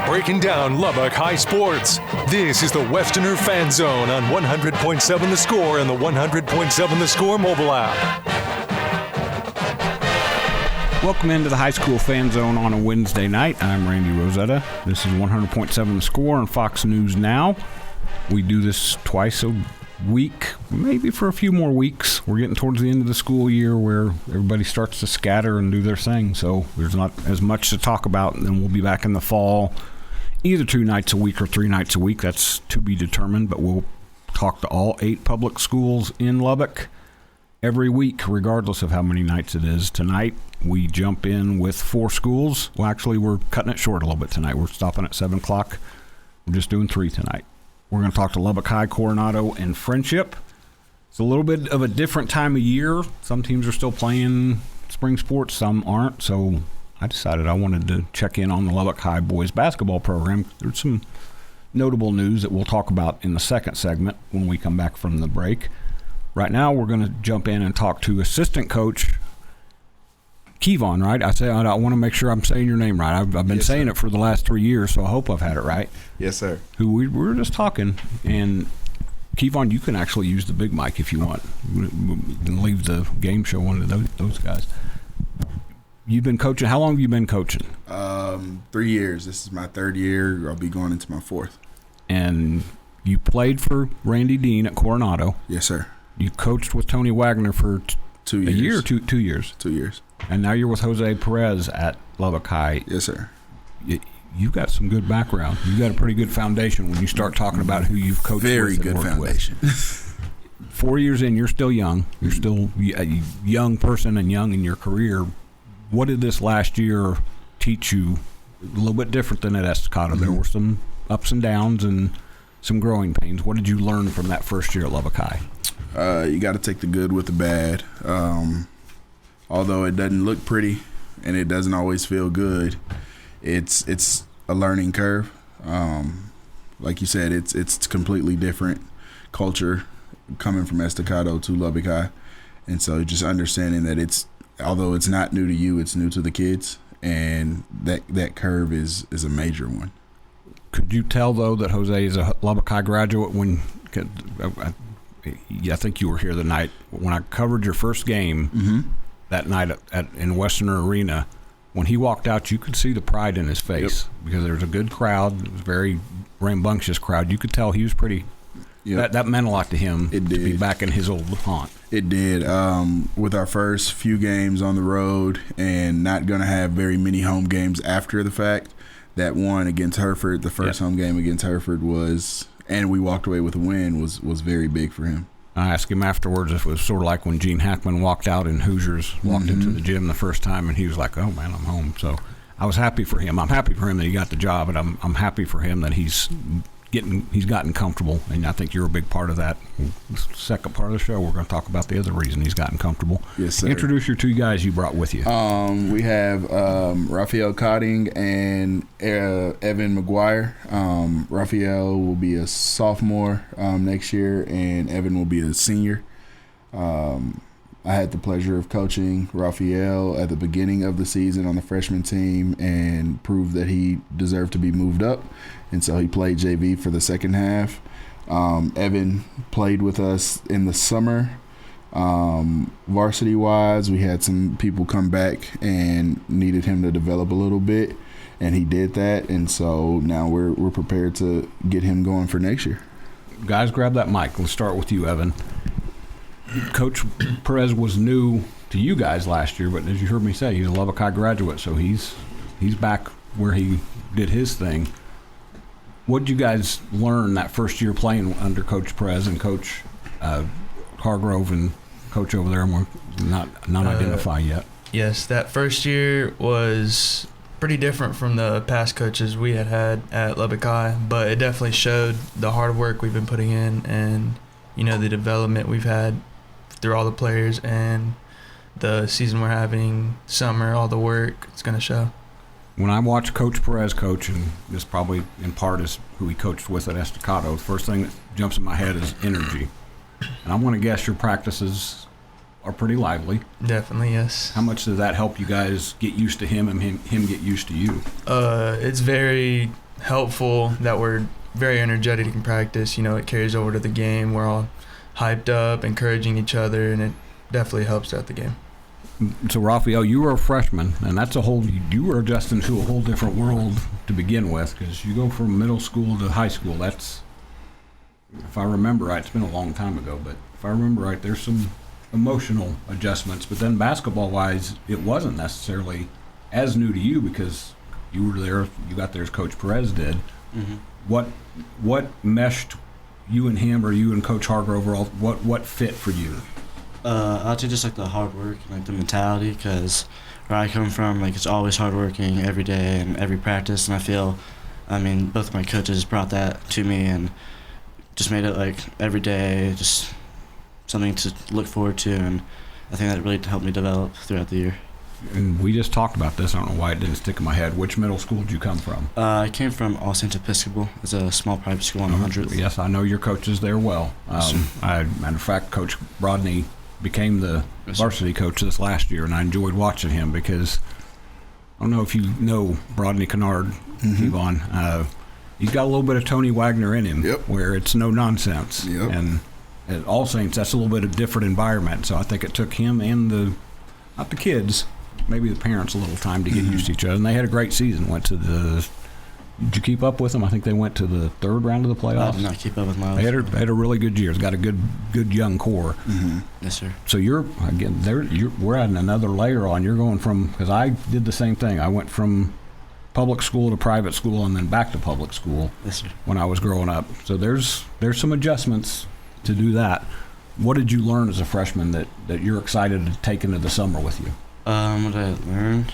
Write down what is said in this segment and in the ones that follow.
breaking down Lubbock High sports. This is the Westerner Fan Zone on 100.7 The Score and the 100.7 The Score mobile app. Welcome into the High School Fan Zone on a Wednesday night. I'm Randy Rosetta. This is 100.7 The Score and Fox News Now. We do this twice a week, maybe for a few more weeks. We're getting towards the end of the school year where everybody starts to scatter and do their thing, so there's not as much to talk about, and then we'll be back in the fall either 2 nights a week or 3 nights a week. That's to be determined, but we'll talk to all 8 public schools in Lubbock every week, regardless of how many nights it is. Tonight, we jump in with 4 schools. Well, actually, we're cutting it short a little bit tonight. We're stopping at 7 o'clock. We're just doing 3 tonight. We're going to talk to Lubbock High, Coronado, and Friendship. It's a little bit of a different time of year. Some teams are still playing spring sports, some aren't. So I decided I wanted to check in on the Lubbock High boys basketball program. There's some notable news that we'll talk about in the second segment when we come back from the break. Right now, we're going to jump in and talk to assistant coach Kevone, right? I want to make sure I'm saying your name right. I've been saying it for the last 3 years, so I hope I've had it right. Yes, sir. Who we were just talking, and Kevone, you can actually use the big mic if you want. You can leave the game show one to those guys. You've been coaching. How long have you been coaching? 3 years. This is my 3rd year. I'll be going into my 4th. And you played for Randy Dean at Coronado. Yes, sir. You coached with Tony Wagner for 2 years. A year or 2 years? 2 years. And now you're with Jose Perez at Lubbock High. Yes, sir. You've got some good background. You've got a pretty good foundation when you start talking about who you've coached Very with. Very good foundation. 4 years in, you're still young. You're still a young person and young in your career. What did this last year teach you? A little bit different than at Estacado. There were some ups and downs and some growing pains. What did you learn from that first year at Lubbock High? You got to take the good with the bad. Although it doesn't look pretty and it doesn't always feel good, it's a learning curve. Like you said, it's completely different culture coming from Estacado to Lubbock High, and so just understanding that although it's not new to you, it's new to the kids, and that curve is a major one. Could you tell though that Jose is a Lubbock High graduate when? I think you were here the night when I covered your first game that night in Westerner Arena. When he walked out, you could see the pride in his face because there was a good crowd. It was a very rambunctious crowd. You could tell he was pretty. That meant a lot to him to be back in his old haunt. It did. With our first few games on the road and not going to have very many home games after the fact, that one against Hereford, the first home game against Hereford and we walked away with a win, was very big for him. I asked him afterwards if it was sort of like when Gene Hackman walked out in Hoosiers, walked into the gym the first time, and he was like, "Oh man, I'm home." So I was happy for him. I'm happy for him that he got the job, and I'm happy for him that he's gotten comfortable, and I think you're a big part of that. The second part of the show, we're going to talk about the other reason he's gotten comfortable. Yes, sir. Introduce your 2 guys you brought with you. We have Raphael Cotting and Evan McGuire. Raphael will be a sophomore next year, and Evan will be a senior. I had the pleasure of coaching Raphael at the beginning of the season on the freshman team and proved that he deserved to be moved up. And so he played JV for the second half. Evan played with us in the summer. Varsity-wise, we had some people come back and needed him to develop a little bit, and he did that. And so now we're prepared to get him going for next year. Guys, grab that mic. Let's start with you, Evan. Coach Perez was new to you guys last year, but as you heard me say, he's a Lubbock High graduate, so he's back where he did his thing. What did you guys learn that first year playing under Coach Perez and Coach Hargrove and Coach over there? We're not identify yet. Yes, that first year was pretty different from the past coaches we had at Lubbock High, but it definitely showed the hard work we've been putting in and the development we've had through all the players and the season we're having, summer, all the work. It's going to show. When I watch Coach Perez coach, and this probably in part is who he coached with at Estacado, the first thing that jumps in my head is energy. And I'm going to guess your practices are pretty lively. Definitely, yes. How much does that help you guys get used to him and him get used to you? It's very helpful that we're very energetic in practice. It carries over to the game. We're all hyped up, encouraging each other, and it definitely helps throughout the game. So, Raphael, you were a freshman, and you were adjusting to a whole different world to begin with, because you go from middle school to high school. That's, if I remember right, it's been a long time ago, but if I remember right, there's some emotional adjustments. But then basketball-wise, it wasn't necessarily as new to you because you were there, you got there as Coach Perez did. Mm-hmm. What meshed you and him, or you and Coach Hargrove, or what fit for you? I'd say just like the hard work, like the mentality, because where I come from, like it's always hard working every day and every practice, and both my coaches brought that to me and just made it like every day just something to look forward to, and I think that really helped me develop throughout the year. And we just talked about this. I don't know why it didn't stick in my head. Which middle school did you come from? I came from All Saints Episcopal. It's a small private school on 100th. Yes, I know your coaches there well. Matter of fact, Coach Brodney became the varsity coach this last year, and I enjoyed watching him because I don't know if you know Brodney Kennard, Kevone. He's got a little bit of Tony Wagner in him, where it's no nonsense. Yep. And at All Saints, that's a little bit of different environment. So I think it took him and not the kids, maybe the parents a little time to get used to each other. And they had a great season. Did you keep up with them? I think they went to the third round of the playoffs. I did not keep up with Miles. They had a really good year. It's got a good young core. Mm-hmm. Yes, sir. So we're adding another layer on. You're going from, because I did the same thing. I went from public school to private school and then back to public school. Yes, sir. When I was growing up. So there's some adjustments to do that. What did you learn as a freshman that you're excited to take into the summer with you? What did I learn?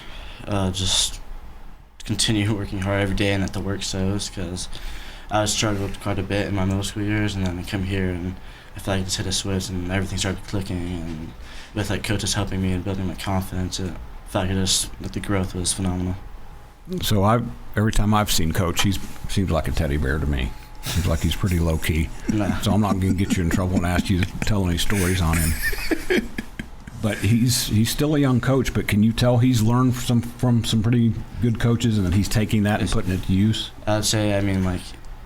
Just continue working hard every day and at the work shows, because I struggled quite a bit in my middle school years, and then I come here and I feel like I just hit a switch and everything started clicking, and with like coaches helping me and building my confidence, I felt like the growth was phenomenal. So every time I've seen Coach, he seems like a teddy bear to me. Seems like he's pretty low key. Nah. So I'm not going to get you in trouble and ask you to tell any stories on him. But he's still a young coach. But can you tell he's learned from some pretty good coaches, and that he's taking that and putting it to use? I'd say,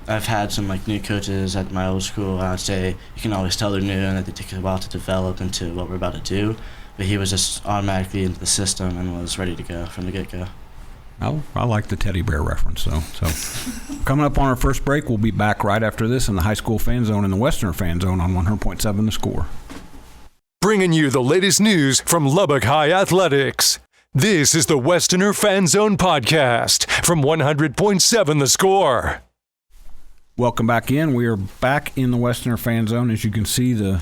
I've had some new coaches at my old school. I'd say you can always tell they're new and that they take a while to develop into what we're about to do. But he was just automatically into the system and was ready to go from the get-go. I like the teddy bear reference, though. So, coming up on our first break, we'll be back right after this in the High School Fan Zone and the Westerner Fan Zone on 100.7 The Score. Bringing you the latest news from Lubbock High Athletics. This is the Westerner Fan Zone podcast from 100.7 The Score. Welcome back in. We are back in the Westerner Fan Zone. As you can see, the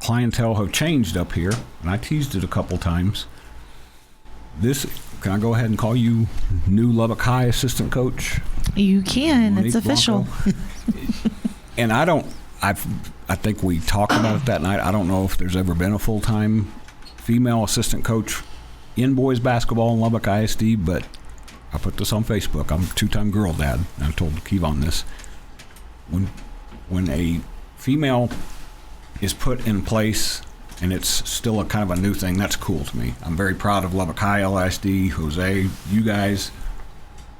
clientele have changed up here, and I teased it a couple times. Can I go ahead and call you new Lubbock High assistant coach? You can. Monique it's official. And I think we talked about it that night. I don't know if there's ever been a full-time female assistant coach in boys basketball in Lubbock ISD, but I put this on Facebook. I'm a two-time girl dad. I told Kevone this. When a female is put in place and it's still a kind of a new thing, that's cool to me. I'm very proud of Lubbock High, LISD, Jose, you guys.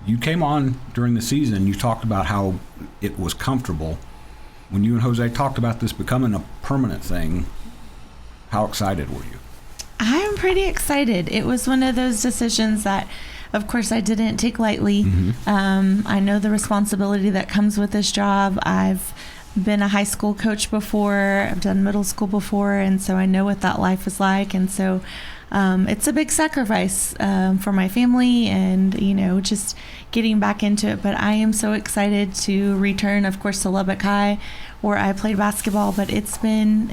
You came on during the season and you talked about how it was comfortable. When you and Jose talked about this becoming a permanent thing, how excited were you? I'm pretty excited. It was one of those decisions that, of course, I didn't take lightly. Mm-hmm. I know the responsibility that comes with this job. I've been a high school coach before. I've done middle school before, and so I know what that life is like. And so it's a big sacrifice for my family and, just getting back into it. But I am so excited to return, of course, to Lubbock High, where I played basketball. But it's been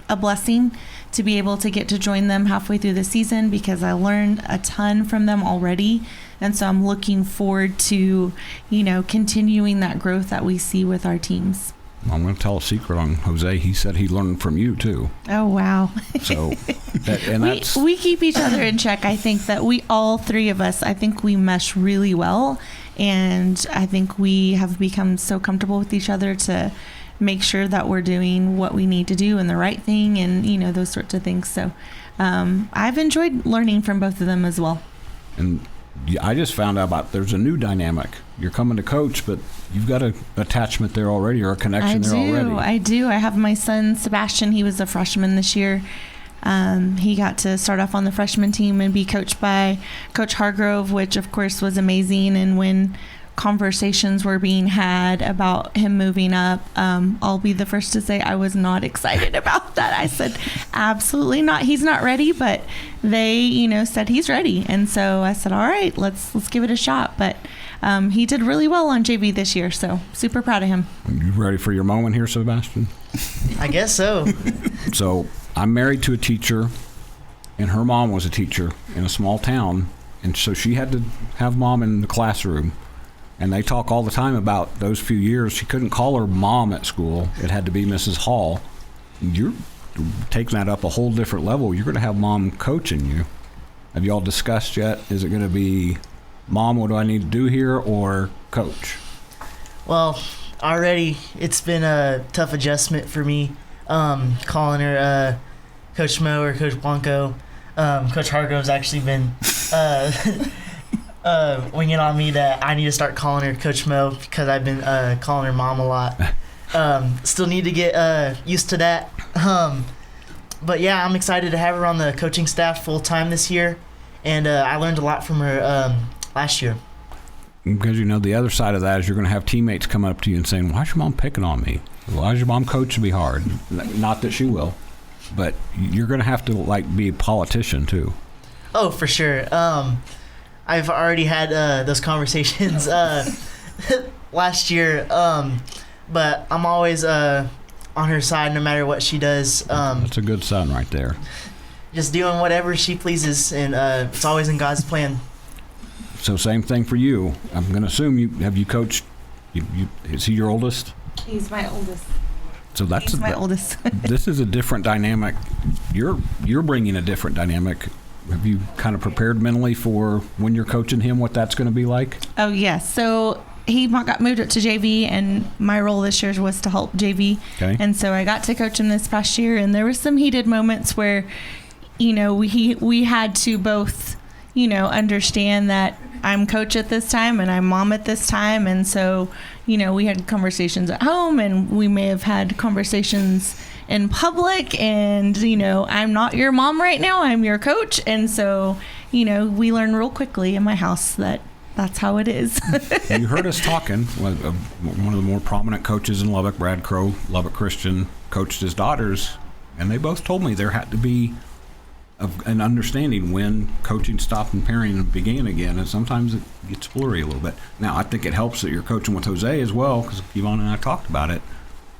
a blessing to be able to get to join them halfway through the season, because I learned a ton from them already. And so I'm looking forward to, continuing that growth that we see with our teams. I'm going to tell a secret on Jose. He said he learned from you, too. Oh, wow. So, we keep each other in check. I think that all three of us, I think we mesh really well. And I think we have become so comfortable with each other to make sure that we're doing what we need to do and the right thing and, those sorts of things. So I've enjoyed learning from both of them as well. And I just found out about there's a new dynamic. You're coming to coach, but you've got an attachment there already or a connection there already. I do. I have my son, Sebastian. He was a freshman this year. He got to start off on the freshman team and be coached by Coach Hargrove, which, of course, was amazing. And when conversations were being had about him moving up, I'll be the first to say I was not excited about that. I said, absolutely not. He's not ready, but they, said he's ready. And so I said, all right, let's give it a shot. But he did really well on JV this year, so super proud of him. You ready for your moment here, Sebastian? I guess so. So I'm married to a teacher, and her mom was a teacher in a small town, and so she had to have mom in the classroom. And they talk all the time about those few years. She couldn't call her mom at school. It had to be Mrs. Hall. You're taking that up a whole different level. You're going to have mom coaching you. Have you all discussed yet? Is it going to be, Mom, what do I need to do here, or coach? Well, already it's been a tough adjustment for me, calling her Coach Mo or Coach Blanco. Coach Hargrove's actually been winging on me that I need to start calling her Coach Mo because I've been calling her Mom a lot. Still need to get used to that. But yeah, I'm excited to have her on the coaching staff full time this year, and I learned a lot from her last year. Because the other side of that is you're going to have teammates coming up to you and saying, "Why's your mom picking on me? Why's your mom coaching me hard?" Not that she will, but you're going to have to be a politician too. Oh, for sure. I've already had those conversations last year, but I'm always on her side no matter what she does. That's a good son right there. Just doing whatever she pleases, and it's always in God's plan. So same thing for you. I'm going to assume you coached. Is he your oldest? He's my oldest. So he's my oldest. This is a different dynamic. You're bringing a different dynamic. Have you kind of prepared mentally for when you're coaching him, what that's going to be like? Oh, yes. So he got moved up to JV, and my role this year was to help JV. Okay. And so I got to coach him this past year, and there were some heated moments where, we had to both, understand that I'm coach at this time and I'm mom at this time. And so, we had conversations at home, and we may have had conversations in public, and I'm not your mom right now, I'm your coach. And so we learn real quickly in my house that's how it is. You heard us talking. One of the more prominent coaches in Lubbock, Brad Crow, Lubbock Christian, coached his daughters, and they both told me there had to be an understanding when coaching stopped and parenting began again, and sometimes it gets blurry a little bit. Now I think it helps that you're coaching with Jose as well, because Kevone and I talked about it.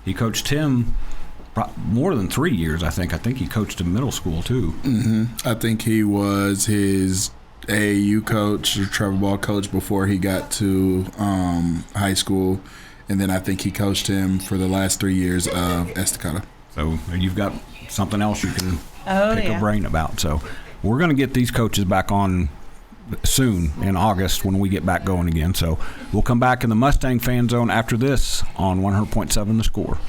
He coached him more than 3 years, I think. I think he coached in middle school, too. Mm-hmm. I think he was his AAU coach, or travel ball coach, before he got to high school. And then I think he coached him for the last 3 years of Estacada. So you've got something else you can pick a brain about. So we're going to get these coaches back on soon in August when we get back going again. So we'll come back in the Mustang Fan Zone after this on 100.7 The Score.